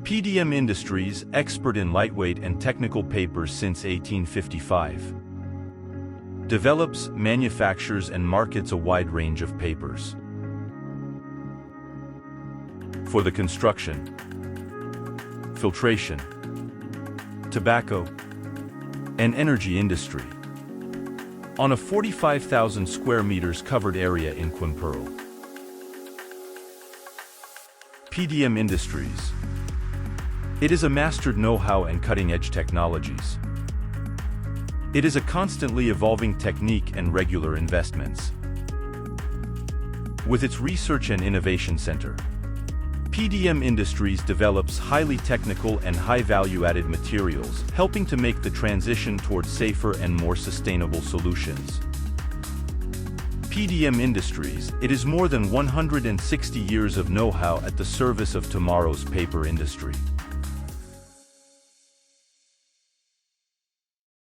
PDM Industries, expert in lightweight and technical papers since 1855. Develops, manufactures and markets a wide range of papers for the construction, filtration, tobacco, and energy industry on a 45,000 square meters covered area in Quimperlé. PDM Industries. It is a mastered know-how and cutting-edge technologies. It is a constantly evolving technique and regular investments. With its research and innovation center, PDM Industries develops highly technical and high value-added materials, helping to make the transition towards safer and more sustainable solutions. PDM Industries, it is more than 160 years of know-how at the service of tomorrow's paper industry.